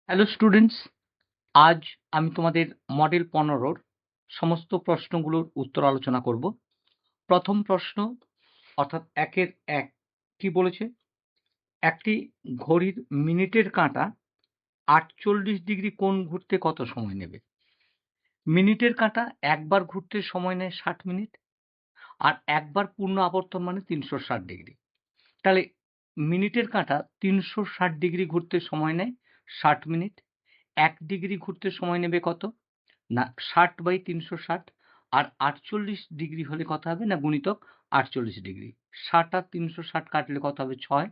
Hello students, আজ আমি তোমাদের মডেল 15 সমস্ত প্রশ্নগুলোর উত্তর আলোচনা করব। প্রথম প্রশ্ন অর্থাৎ 1-এর 1 কি বলেছে? একটি ঘড়ির মিনিটের কাঁটা 48 ডিগ্রি কোণ ঘুরতে কত সময় নেবে? মিনিটের কাঁটা একবার ঘুরতে সময় নেয় 60 মিনিট, আর একবার পূর্ণ আবর্তন মানে 360 ডিগ্রি। তাহলে মিনিটের কাঁটা 360 ডিগ্রি ঘুরতে সময় নেয় 60 মিনিট। 1 ডিগ্রি ঘুরতে সময় নেবে কত? না 60/360, আর 48 ডিগ্রি হলে কত হবে? না গুণিতক 48 ডিগ্রি। 60 আর 360 কাটলে কত হবে? 6।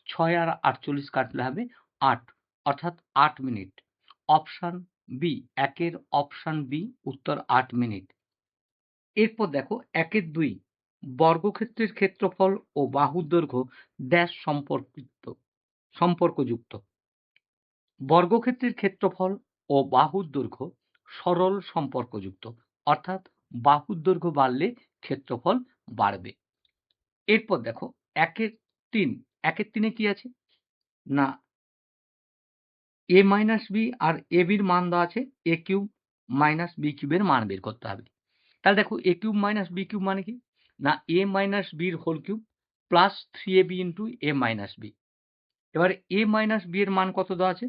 6 আর 48 কাটলে হবে 8, অর্থাৎ 8 মিনিট। অপশান বি, 1-এর অপশান বি উত্তর 8 মিনিট। এরপর দেখো 1-এর 2 বর্গক্ষেত্রের ক্ষেত্রফল ও বাহুর দৈর্ঘ্য ড্যাশ সম্পর্কযুক্ত। বর্গক্ষেত্রের ক্ষেত্রফল ও বাহুর দৈর্ঘ্য সরল সম্পর্কযুক্ত, অর্থাৎ বাহুর দৈর্ঘ্য বাড়লে ক্ষেত্রফল বাড়বে। এরপর দেখো 1-এর 3, 1-এর 3-এ কি আছে? না a মাইনাস বি আর এ বির মান দেওয়া আছে এ কিউব মাইনাস বি কিউবের মান বের করতে হবে। তাহলে দেখো a cube minus b cube মানে কি? না এ মাইনাস বির whole cube plus 3ab into a minus b. এবার a মাইনাস বি এর মান কত দেওয়া আছে?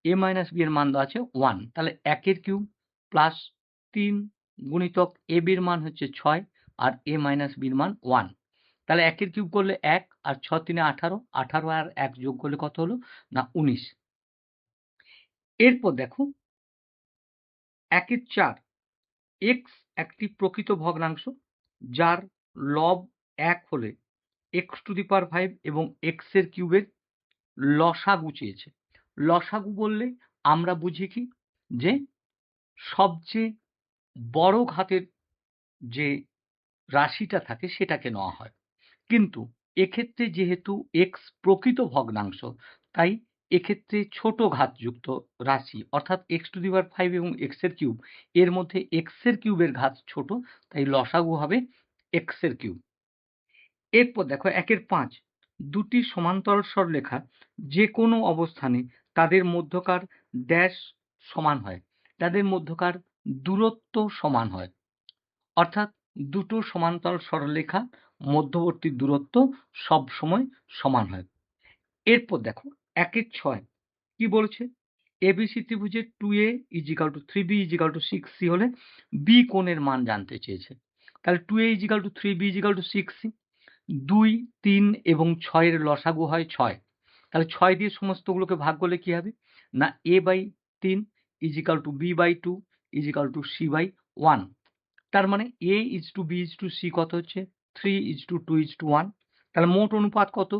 a মাইনাস বি এর মান দেওয়া আছে 1। তাহলে 1-এর কিউব প্লাস 3 গুণিতক a b এর মান হচ্ছে 6 আর a মাইনাস বি এর মান 1। তাহলে 1-এর কিউব করলে 1 আর 6 3 18, 18 আর 1 যোগ করলে কত হলো? না 19। এরপর দেখো 1-এর 4 x একটি প্রকৃত ভগ্নাংশ যার লব 1 হলে x টু দি পাওয়ার 5 এবং x এর কিউবের লসাগু চেয়েছে। লসাগু বললে আমরা বুঝি কি? যে সবচেয়ে বড় ঘাতের যে রাশিটা থাকে সেটাকে নেওয়া হয়। কিন্তু এক্ষেত্রে যেহেতু x প্রকৃত ভগ্নাংশ, তাই এক্ষেত্রে ছোট ঘাতযুক্ত রাশি অর্থাৎ x টু দি পাওয়ার 5 এবং x এর কিউব, এর মধ্যে x এর কিউবের ঘাত ছোট, তাই লসাগু হবে x এর কিউব। এরপর দেখো 1-এর 5 দুটি সমান্তরাল সরলরেখা যে কোনো অবস্থানে তাদের মধ্যকার ড্যাশ সমান হয়, তাদের মধ্যকার দূরত্ব সমান হয়, অর্থাৎ দুটো সমান্তরাল সরলরেখা মধ্যবর্তী দূরত্ব সব সময় সমান হয়। এরপর দেখো 1-এর 6 কি বলেছে? এবিসি ত্রিভুজের 2a = 3b = 6c হলে বি কোণের মান জানতে চেয়েছে। তাহলে 2a = 3b = 6c, 2, 3 এবং 6 এর লসাগু হয় 6। তাহলে 6 দিয়ে সমস্তগুলোকে ভাগ করলে কি হবে? না a/3 = b/2 = c/1। তার মানে a:(b:(c) কত হচ্ছে? 3:2:1। তাহলে মোট অনুপাত কত?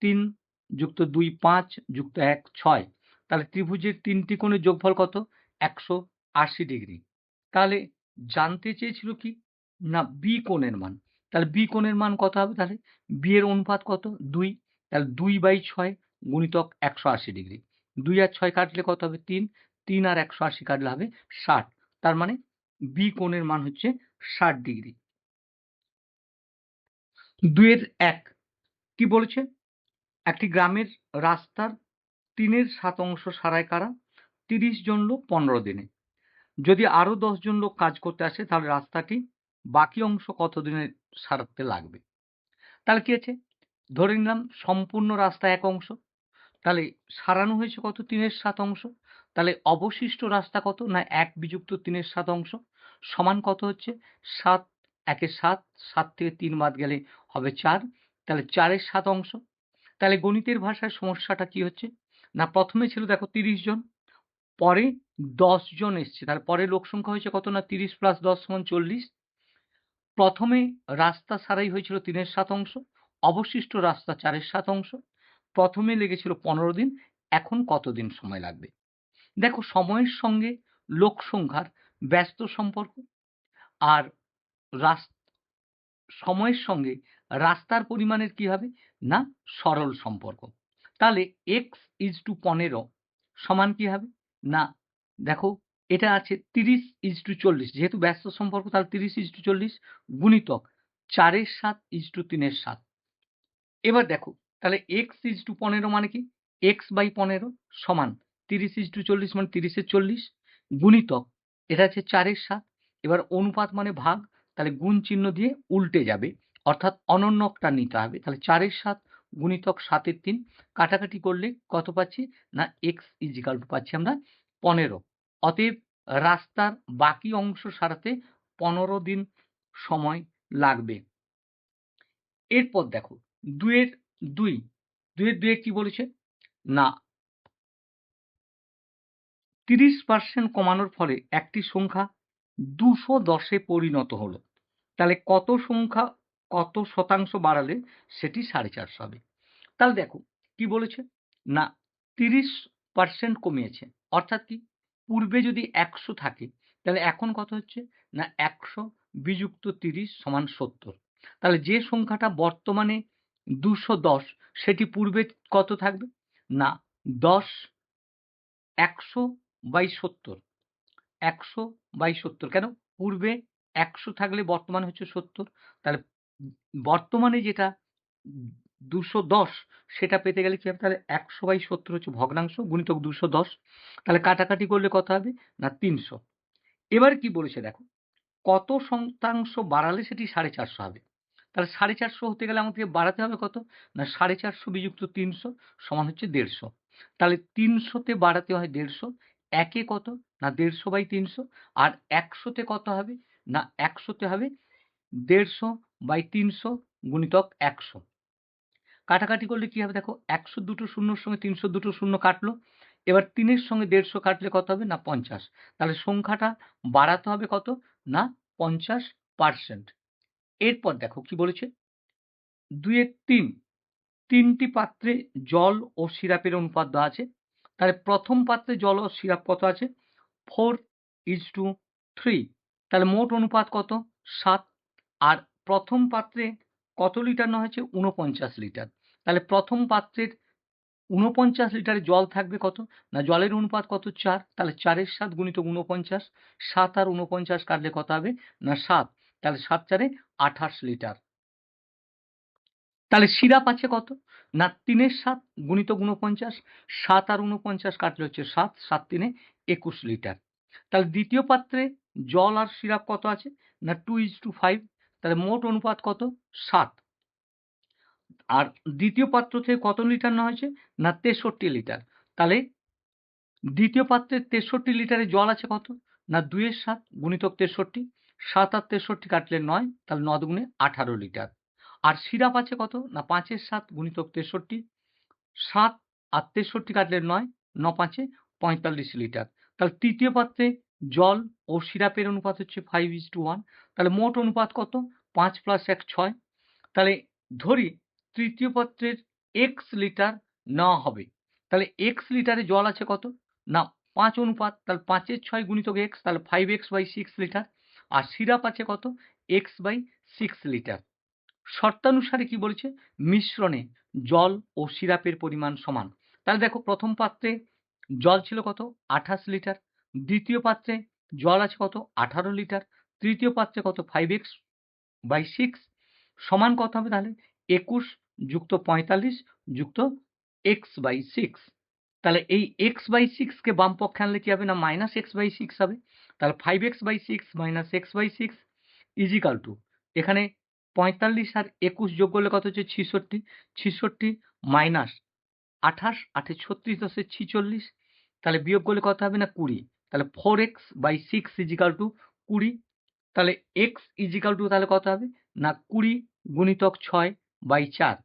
3 যুক্ত 2 5 যুক্ত 1 6। তাহলে ত্রিভুজের 3টি কোণের যোগফল কত? 180 ডিগ্রি। তাহলে জানতে চেয়েছিল কি? না বি কোণের মান। তাহলে বি কোণের মান কত হবে তাহলে? বি এর অনুপাত কত? 2। তাহলে 2/6 গুণিতক 180 ডিগ্রি। 2 আর 6 কাটলে কত হবে? 3। 3 আর 180 কাটলে হবে 60। তার মানে বি কোণের মান হচ্ছে 60 ডিগ্রি। 2-এর 1 কি বলেছে? একটি গ্রামের রাস্তার 3-এর 7 অংশ সারায় কারা? 30 জন লোক 15 দিনে। যদি আরো 10 জন লোক কাজ করতে আসে তাহলে রাস্তাটি বাকি অংশ কত দিনে সারাতে লাগবে? তাহলে কি আছে? ধরে নিলাম সম্পূর্ণ রাস্তা 1 অংশ, তাহলে সারানো হয়েছে কত? 3-এর 7 অংশ। তাহলে অবশিষ্ট রাস্তা কত? না 1 বিযুক্ত 3-এর 7 অংশ সমান কত হচ্ছে? 7, 1 এ 7, 7 থেকে 3 বাদ গেলে হবে 4। তাহলে 4-এর 7 অংশ। তাহলে গণিতের ভাষায় সমস্যাটা কি হচ্ছে? না প্রথমে ছিল দেখো 30 জন, পরে 10 জন এসছে, তাহলে পরে লোক সংখ্যা হয়েছে কত? না 30 + 10 = 40। প্রথমে রাস্তা সারাই হয়েছিল 3-এর 7 অংশ, অবশিষ্ট রাস্তা 4-এর 7 অংশ। প্রথমে লেগেছিল 15 দিন, এখন কত দিন সময় লাগবে? দেখো সময়ের সঙ্গে লোক সংখ্যার ব্যস্ত সম্পর্ক, আর রাস সময়ের সঙ্গে রাস্তার পরিমাণের কি হবে? না সরল সম্পর্ক। তাহলে x = 15 সমান কি হবে? না দেখো এটা আছে 30:40, যেহেতু ব্যস্ত সম্পর্ক তাহলে 30:40 গুণিতক 4-এর 7 = 3-এর 7। এবার দেখো তাহলে x = 15 মানে কি? x/15 সমান 30:40 মানে 30-40 গুণিতক এটা হচ্ছে 4-7। এবার অনুপাত মানে ভাগ, তাহলে গুণ চিহ্ন দিয়ে উল্টে যাবে, অর্থাৎ অনন্যকটা নিতে হবে। তাহলে 4-7 গুণিতক 7-3 কাটাকাটি করলে কত পাচ্ছি না x ইজিক্যাল টু পাচ্ছি আমরা 15। অতএব রাস্তার বাকি অংশ সারাতে 15 দিন সময় লাগবে। এরপর দেখো 2-এর কি বলেছে না 30% কমানোর ফলে একটি সংখ্যা 210-এ পরিণত হলো। তাহলে কত শতাংশ বাড়ালে সেটি 450 হবে। তাহলে দেখো কি বলেছে না 30% কমিয়েছে, অর্থাৎ কি পূর্বে যদি 100 থাকে তাহলে এখন কত হচ্ছে না 100 বিযুক্ত 30 সমান 70। তাহলে যে সংখ্যাটা বর্তমানে 210 সেটি পূর্বে কত থাকবে না 100/70। 100/70 কেন পূর্বে 100 থাকলে বর্তমানে হচ্ছে 70। তাহলে বর্তমানে যেটা 210 সেটা পেতে গেলে কি হবে তাহলে 100/70 হচ্ছে ভগ্নাংশ গুণিতক 210। তাহলে কাটাকাটি করলে কত হবে না 300। এবার কি বলেছে দেখো কত শতাংশ বাড়ালে সেটি 450 হবে। তাহলে 450 হতে গেলে আমাদেরকে বাড়াতে হবে কত না 450 বিযুক্ত 300 সমান হচ্ছে 150। তাহলে 300-তে বাড়াতে হয় 150, একে কত না 150/300, আর 100-তে কত হবে না 100-তে হবে 150/300 গুণিতক 100। কাটাকাটি করলে কি হবে দেখো 100 দুটো শূন্যর সঙ্গে 300 দুটো শূন্য কাটলো। এবার 3-এর সঙ্গে 150 কাটলে কত হবে না 50। তাহলে সংখ্যাটা বাড়াতে হবে কত না 50%। এরপর দেখো কি বলেছে 2-3 3টি পাত্রে জল ও সিরাপের অনুপাত দেওয়া আছে। তাহলে প্রথম পাত্রে জল ও সিরাপ কত আছে 4:3। তাহলে মোট অনুপাত কত 7। আর প্রথম পাত্রে কত লিটার নেওয়া হয়েছে 49 লিটার। তাহলে প্রথম পাত্রের 49 লিটারে জল থাকবে কত না জলের অনুপাত কত 4। তাহলে 4-7 গুণিতক 49, 7 আর 49 কাটলে কত হবে না 7। তাহলে 7-4 28 লিটার। তাহলে সিরাপ আছে কত না 3-7 গুণিতক 49, 7 আর 49 কাটলে হচ্ছে 7, 7-3 21 লিটার। তাহলে দ্বিতীয় পাত্রে জল আর সিরাপ কত আছে না 2:5। তাহলে মোট অনুপাত কত 7। আর দ্বিতীয় পাত্র থেকে কত লিটার নেওয়া হয়েছে না 63 লিটার। তাহলে দ্বিতীয় পাত্রে 63 লিটারে জল আছে কত না 2-7 গুণিতক 63, 7 আর 63 কাটলে 9, তাহলে 9 দুগুণে 18 লিটার। আর সিরাপ আছে কত না 5-7 গুণিতক 63, 7 আর 63 কাটলে 9, 9-5 45 লিটার। তাহলে তৃতীয় পাত্রে জল ও সিরাপের অনুপাত হচ্ছে 5:1। তাহলে মোট অনুপাত কত 5 + 1 6। তাহলে ধরি তৃতীয় পাত্রের x লিটার নেওয়া হবে। তাহলে x লিটারে জল আছে কত না 5 অনুপাত, তাহলে 5-এর 6 গুণিতক x, তাহলে 5x/6 লিটার। আর সিরাপ আছে কত x/6 লিটার। শর্তানুসারে কি বলেছে মিশ্রণে জল ও সিরাপের পরিমাণ সমান। তাহলে দেখো প্রথম পাত্রে জল ছিল কত 28 লিটার, দ্বিতীয় পাত্রে জল আছে কত 18 লিটার, তৃতীয় পাত্রে কত 5x/6 সমান কত হবে তাহলে 21 যুক্ত 45 যুক্ত x/6। তাহলে এই x/6 কে বাম পক্ষে আনলে কি হবে না -x/6 হবে। তাহলে 5x/6 - x/6 ইজিক্যাল টু এখানে 45 আর 21 যোগ করলে কত হচ্ছে 66, 66 মাইনাস 28, 8 36 10 46, তাহলে বিয়োগ করলে কত হবে না 20। তাহলে 4x/6 ইজিক্যাল টু 20। তাহলে x ইজিক্যাল টু তাহলে কত হবে না 20 গুণিতক 6/4।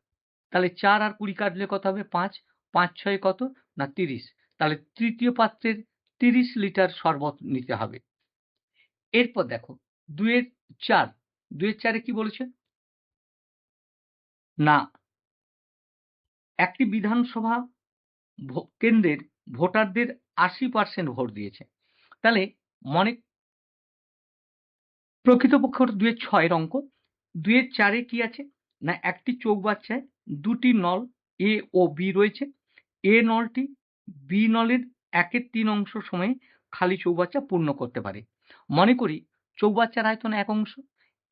তাহলে 4 আর 20 কাটলে কত হবে 5, 5-6 কত না 30। তাহলে তৃতীয় পাত্রের 30 লিটার শরবত নিতে হবে। এরপর দেখো 2-4, 2-4 কি বলেছে না একটি বিধানসভা কেন্দ্রের ভোটারদের 80% ভোট দিয়েছে। তাহলে মনে প্রকৃতপক্ষে 2-6 অঙ্ক। 2-4 কি আছে না একটি চৌবাচ্চায় দুটি নল এ ও বি রয়েছে। এ নলটি বি নলের 1/3 অংশ সময়ে খালি চৌবাচ্চা পূর্ণ করতে পারে। মনে করি চৌবাচ্চার আয়তন 1 অংশ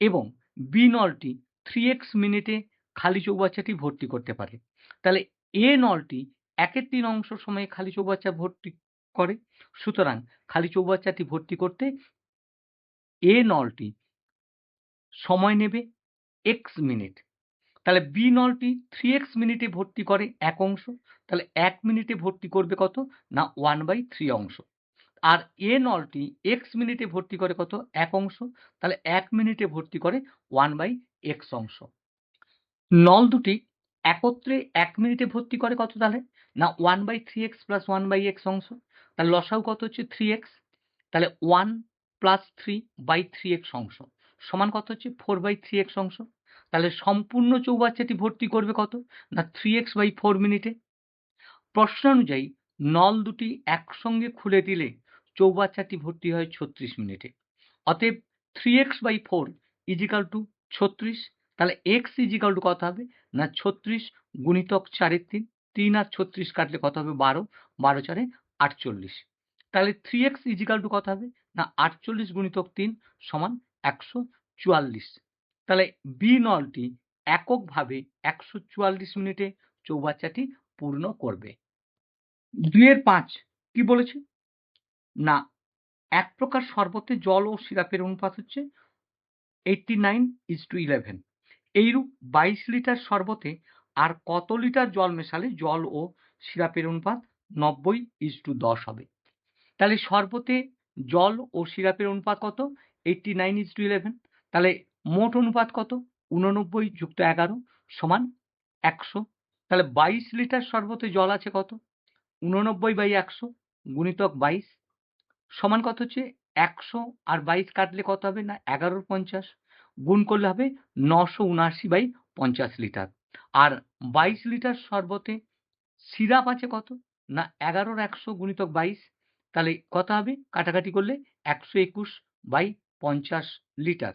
এবং বি নলটি 3x মিনিটে খালি চৌবাচ্চাটি ভর্তি করতে পারে। তাহলে এ নলটি 1/3 অংশ সময়ে খালি চৌবাচ্চা ভর্তি করে, সুতরাং খালি চৌবাচ্চাটি ভর্তি করতে এ নলটি সময় নেবে x মিনিট। তাহলে বি নলটি 3x মিনিটে ভর্তি করে এক অংশ, তাহলে 1 মিনিটে ভর্তি করবে কত না 1/3 অংশ। আর এ নলটি x মিনিটে ভর্তি করে কত এক অংশ, তাহলে 1 মিনিটে ভর্তি করে 1/x অংশ। নল দুটি একত্রে 1 মিনিটে ভর্তি করে কত তাহলে না 1/3x + 1/x অংশ। তাহলে লসাগু কত হচ্ছে 3x, তাহলে 1 + 3/3x অংশ সমান কত হচ্ছে 4/3x অংশ। তাহলে সম্পূর্ণ চৌবাচ্চাটি ভর্তি করবে কত না 3x/4 মিনিটে। প্রশ্নানুযায়ী নল দুটি একসঙ্গে খুলে দিলে চৌবাচ্চাটি ভর্তি হয় 36 মিনিটে। অতএব 3x/4 = 36। তাহলে x = কত হবে না 36 গুণিতক 4 এর 3, 3 আর 36 কাটলে কত হবে 12, 12 4 48। তাহলে 3x = কত হবে না 48 গুণিতক 3 সমান 144। তাহলে বি নলটি এককভাবে 144 মিনিটে চৌবাচ্চাটি পূর্ণ করবে। 2 এর 5 কি বলেছে না এক প্রকার শরবতে জল ও সিরাপের অনুপাত হচ্ছে 89:11। এইরূপ 22 লিটার শরবতে আর কত লিটার জল মেশালে জল ও সিরাপের অনুপাত 90:10 হবে। তাহলে শরবতে জল ও সিরাপের অনুপাত কত 89:11। তাহলে মোট অনুপাত কত 89 + 11 সমান 100। তাহলে 22 লিটার শরবতে জল আছে কত 89/100 গুণিতক 22 সমান কত হচ্ছে 100 আর 22 কাটলে কত হবে না 11×50 গুণ করলে হবে 979/50 লিটার। আর 22 লিটার শরবতে সিরাপ আছে কত না 11/100 গুণিতক 22 তাহলে কত হবে কাটাকাটি করলে 121/50 লিটার।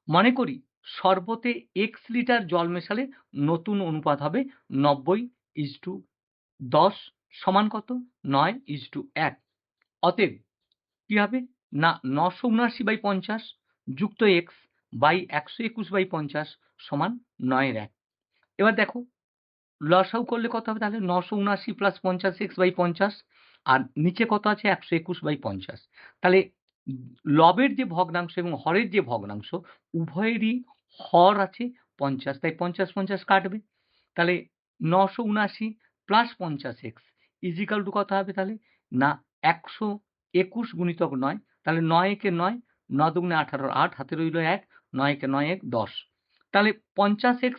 মনে করি শরবতে x লিটার জল মেশালে নতুন অনুপাত হবে 90:10 সমান কত 9:1। অতএব কি হবে না 979/50 যুক্ত x বাই 121/50 সমান 9/1। এবার দেখো লসাগু করলে কত হবে তাহলে 979 + 50x/50 আর নিচে কত আছে 121/50। তাহলে লবের যে ভগ্নাংশ এবং হরের যে ভগ্নাংশ উভয়েরই হর আছে 50, তাই 50 কাটবে। তাহলে 979 + 50x = কত হবে তাহলে না 121 গুণিতক 9 তাহলে 9 একে 9, 9 দুগুণে 18, 8 হাতে রইল 1, 9 একে 9 1 10। তাহলে 50x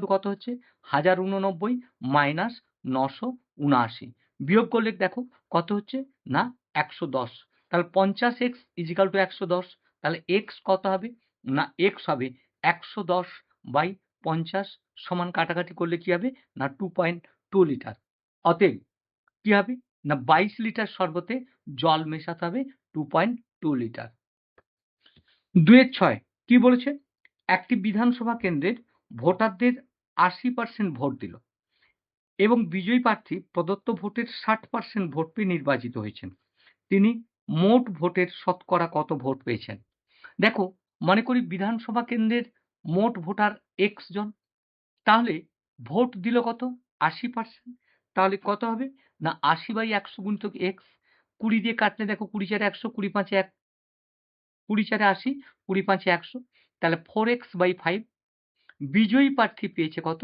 = কত হচ্ছে 1089 মাইনাস 979 বিয়োগ করলে দেখো কত হচ্ছে না 110। তাহলে 50x = 110। তাহলে x কত হবে না x হবে 110/50 সমান কাটাকাটি করলে কি হবে না 2.2 লিটার। অতএব কি হবে না 22 লিটার শরবতে জল মেশাতে হবে 2.2 লিটার। 2 এর 6 কি বলেছে একটি বিধানসভা কেন্দ্রের ভোটারদের 80% ভোট দিল এবং বিজয়ী প্রার্থী প্রদত্ত ভোটের 60% ভোট পেয়ে নির্বাচিত হয়েছেন। তিনি মোট ভোটের শতকরা কত ভোট পেয়েছেন। দেখো মনে করি বিধানসভা কেন্দ্রের মোট ভোটার x জন, তাহলে ভোট দিল কত 80%। তাহলে কত হবে না 80/100 গুণিতক x 20 দিয়ে কাটলে দেখো 20 4 100, 20 5 1, 20 4 80, 20 5 100 তাহলে 4x/5। বিজয়ী প্রার্থী পেয়েছে কত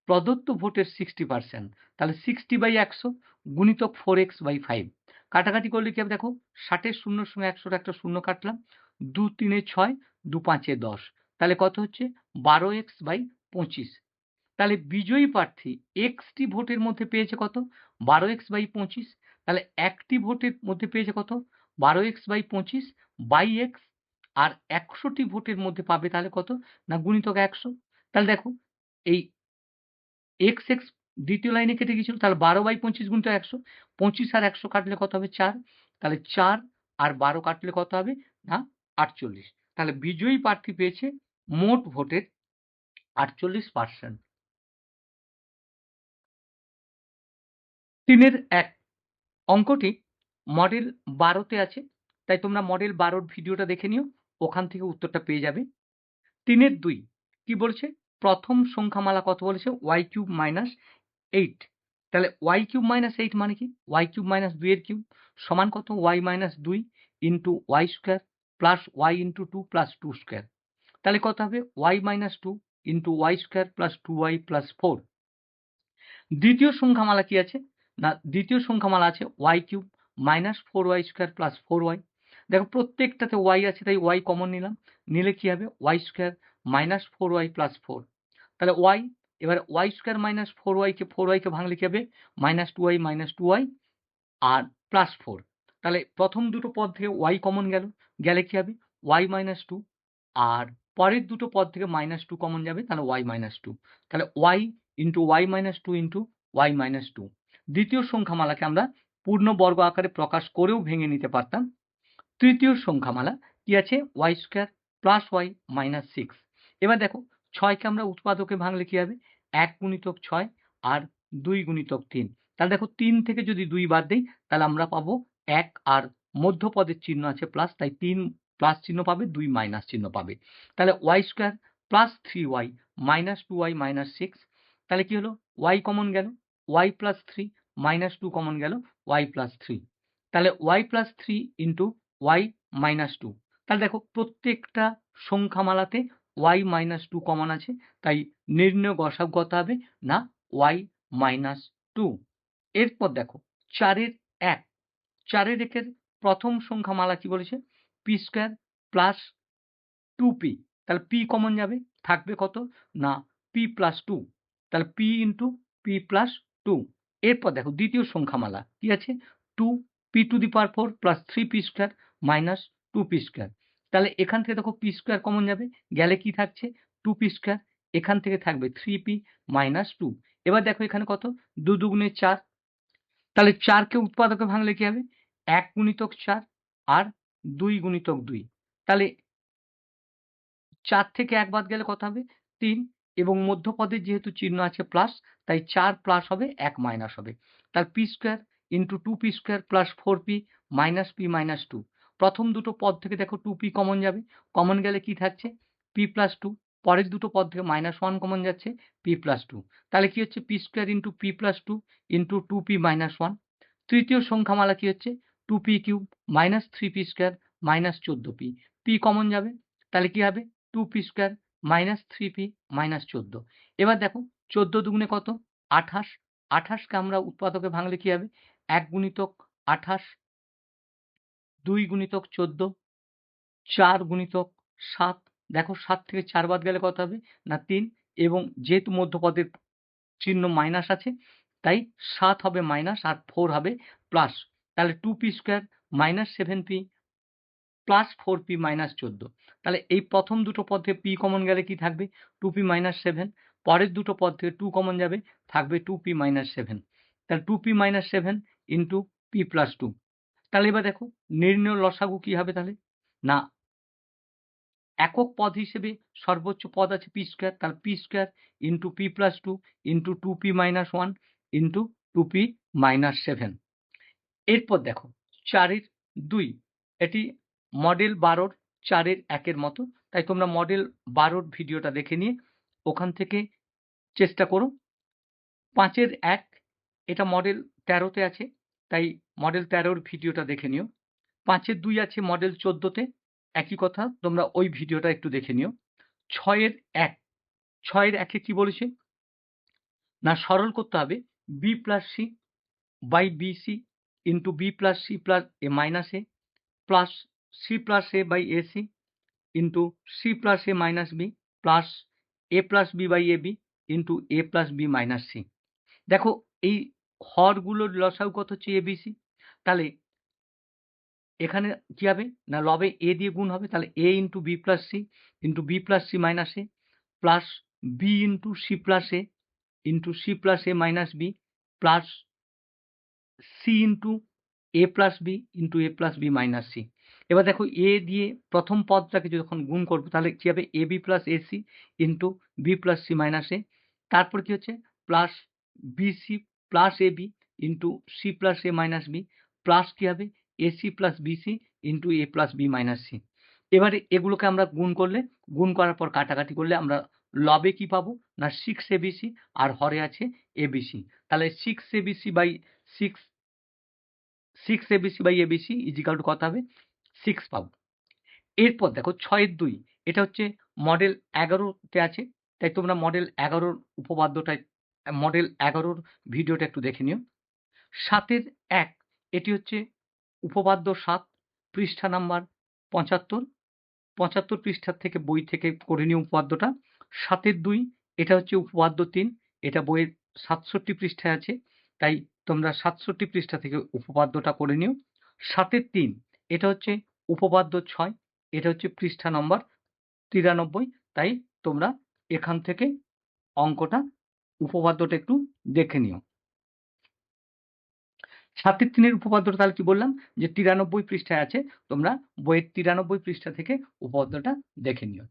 প্রদত্ত ভোটের 60%, তাহলে 60/100 গুণিতক 4x/5 কাটাকাটি করলে কি হবে দেখো 60 এর 0 সঙ্গে 100 একটা শূন্য কাটলাম 2 3 6 2 5 10 তাহলে কত হচ্ছে 12x/25। তাহলে বিজয়ী প্রার্থী একটি ভোটের মধ্যে পেয়েছে কত 12x/25। তাহলে একটি ভোটের মধ্যে পেয়েছে কত 12x/25 বাই x আর 100টি ভোটের মধ্যে পাবে তাহলে কত না গুণিতক 100। তাহলে দেখো এই x x দ্বিতীয় লাইনে কেটে গিয়েছিল তাহলে 12/25 গুণিতক 100, 25 আর 100 কাটলে কত হবে 4, তাহলে 4 আর 12 কাটলে কত হবে না 48। তাহলে বিজয়ী প্রার্থী পেয়েছে মোট ভোটের 48%। 3 এর 1 অঙ্কটি মডেল 12 তে আছে, তাই তোমরা মডেল 12 ভিডিওটা দেখে নিও, ওখান থেকে উত্তরটা পেয়ে যাবে। 3 এর 2 কি বলছে প্রথম সংখ্যামালা কত বলেছে y³ - 8। তাহলে ওয়াই কিউব মাইনাস 8 মানে কি? ওয়াই কিউব মাইনাস 2 এর কিউব সমান কত? Y minus 2 into y square plus y into 2 plus 2 square. তাহলে কত হবে? Y minus 2 into y square plus 2y plus 4। দ্বিতীয় সংখ্যামালা কি আছে? না দ্বিতীয় সংখ্যামালা আছে y cube minus 4y square plus 4y। দেখো প্রত্যেকটাতে ওয়াই আছে তাই ওয়াই কমন নিলাম, নিলে কি হবে? Y square minus 4y plus 4। তাহলে ওয়াই, এবার ওয়াই স্কোয়ার মাইনাস 4y কে ভাঙলে কি হবে? মাইনাস 2y আর প্লাস 4। তাহলে প্রথম দুটো পদ থেকে ওয়াই কমন গেল, গেলে কি হবে? ওয়াই মাইনাস 2, আর পরের দুটো পদ থেকে মাইনাস 2 কমন যাবে, তাহলে ওয়াই মাইনাস 2। তাহলে y into y minus 2 into y minus 2। দ্বিতীয় সংখ্যামালাকে আমরা পূর্ণবর্গ আকারে প্রকাশ করেও ভেঙে নিতে পারতাম। তৃতীয় সংখ্যামালা কি আছে? Y square plus y minus 6। এবার দেখো 6কে আমরা উৎপাদকে ভাঙলে কি হবে? 1 গুণিতক 6 আর 2 গুণিতক 3। তাহলে দেখো 3 থেকে যদি 2 বাদ দেই তাহলে আমরা পাবো 1, আর মধ্যপদের চিহ্ন আছে প্লাস, তাই 3 প্লাস চিহ্ন পাবে, 2 মাইনাস চিহ্ন পাবে। তাহলে y square plus 3y minus 2y minus 6। তাহলে কি হলো? ওয়াই কমন গেল, ওয়াই প্লাস 3 মাইনাস 2 কমন গেল, ওয়াই প্লাস 3। তাহলে y plus 3 into y minus 2। তাহলে দেখো প্রত্যেকটা সংখ্যামালাতে ওয়াই মাইনাস 2 কমন আছে, তাই নির্ণয় গসাগু কত হবে? না ওয়াই মাইনাস 2। এরপর দেখো 4-এর 1, 4-এর 1-এর প্রথম সংখ্যামালা কি বলেছে? P square plus 2p। তাহলে p কমন যাবে, থাকবে কত? না p প্লাস 2। তাহলে p ইন্টু p প্লাস 2। এরপর দেখো দ্বিতীয় সংখ্যামালা কি আছে? 2p to the power 4 plus 3p square minus 2p square. তাহলে এখান থেকে দেখো p স্কোয়ার কমন যাবে, গেলে কি থাকছে? 2p square. এখান থেকে থাকবে 3p মাইনাস 2। এবার দেখো এখানে কত? 2 দুগুণে 4। তাহলে 4কে উৎপাদকে ভাঙলে কি হবে? 1 গুণিতক 4 আর 2 গুণিতক 2। তাহলে 4 থেকে 1 বাদ গেলে কত হবে? 3, এবং মধ্যপদের যেহেতু চিহ্ন আছে প্লাস, তাই 4 প্লাস হবে, 1 মাইনাস হবে। তাহলে P square into 2p square plus 4p minus p minus 2। প্রথম দুটো পদ থেকে দেখো 2p কমন যাবে, কমন গেলে কি থাকছে? p plus 2। পরের দুটো পদ থেকে মাইনাস 1 কমন যাচ্ছে, p প্লাস 2। তাহলে কি হচ্ছে? P square into p plus 2 into 2p minus 1। তৃতীয় সংখ্যামালা কি হচ্ছে? 2p cube minus 3p square minus 14p। p common যাবে, তাহলে কি হবে? 2p square minus 3p minus 14। এবার দেখো 14 দুগুণে কত? 28। 28কে আমরা উৎপাদকে ভাঙলে কি হবে? 1 গুণিতক 28, 2 গুণিতক 14, 4 গুণিতক 7। দেখো 7 থেকে 4 বাদ গেলে কত হবে? না 3, এবং যেহেতু মধ্যপদের চিহ্ন মাইনাস আছে তাই 7 হবে মাইনাস আর 4 হবে প্লাস। তাহলে 2p square minus 7p plus 4p minus 14। তাহলে এই প্রথম দুটো পদ থেকে p কমন গেলে কি থাকবে? 2p minus 7। পরের দুটো পদ থেকে 2 কমন যাবে, থাকবে 2p মাইনাস 7। তাহলে 2p minus 7 into p plus 2। তাহলে এবার দেখো নির্ণয় লসাগু কি হবে তাহলে? না একক পদ হিসেবে সর্বোচ্চ পদ আছে পি স্কোয়ার, তাহলে P square into p plus 2 into 2p minus 1 into 2p minus 7। এরপর দেখো 4-এর 2, এটি মডেল 12-র 4-এর 1-এর মতো, তাই তোমরা মডেল 12-র ভিডিওটা দেখে নিয়ে ওখান থেকে চেষ্টা করো। 5-এর 1, এটা মডেল 13-তে আছে, তাই মডেল 13-র ভিডিওটা দেখে নিও। 5-এর 2 আছে মডেল 14-তে, একই কথা, তোমরা ওই ভিডিওটা একটু দেখে নিও। 6-এর 1, 6-এর 1-এ কি বলেছে? না সরল করতে হবে b plus c by bc into b plus c plus a minus a plus c plus a by ac into c plus a minus b plus a plus b by a b into a plus b minus c. দেখো এই হরগুলোর লসাগু কত হচ্ছে? ABC. তাহলে এখানে কি হবে? না লবে এ দিয়ে গুণ হবে, তাহলে a into b plus c into b plus c minus a plus b into c plus a into c plus a minus b plus c into a plus b into a plus b minus c. এবার দেখো এ দিয়ে প্রথম পদটাকে যখন গুণ করবো তাহলে কি হবে? A b plus AC into b plus c minus a. তারপর কি হচ্ছে? Plus BC plus a b into c plus a minus b plus কি হবে? AC plus BC into a plus b minus c. এবারে এগুলোকে আমরা গুণ করলে, গুণ করার পর কাটাকাটি করলে আমরা লবে কি পাবো? না 6 এবিসি আর হরে আছে এবিসি, তাহলে 6 বাই 6 এবিসি ইজিক্যাল টু কত হবে? 6 পাবো। এরপর দেখো 6-2, এটা হচ্ছে মডেল 11তে আছে, তাই তোমরা মডেল 11 উপপাদ্যটায় মডেল 11 ভিডিওটা একটু দেখে নিও। 7-1, এটি হচ্ছে উপপাদ্য 7, পৃষ্ঠা নাম্বার 75 পৃষ্ঠার থেকে বই থেকে করে নিও উপপাদ্যটা। 7-2, এটা হচ্ছে উপপাদ্য 3, এটা বইয়ের 67 পৃষ্ঠায় আছে, তাই তোমরা 67 পৃষ্ঠা থেকে উপপাদ্যটা করে নিও। 7-3, এটা হচ্ছে উপপাদ্য 6, এটা হচ্ছে পৃষ্ঠা নম্বর 93, তাই তোমরা এখান থেকে অঙ্কটা উপপাদ্যটা একটু দেখে নিও। 7-3 উপপাদ্যটা তাহলে কি বললাম যে 93 পৃষ্ঠায় আছে, তোমরা বইয়ের 93 পৃষ্ঠা থেকে উপপাদ্যটা দেখে নিও।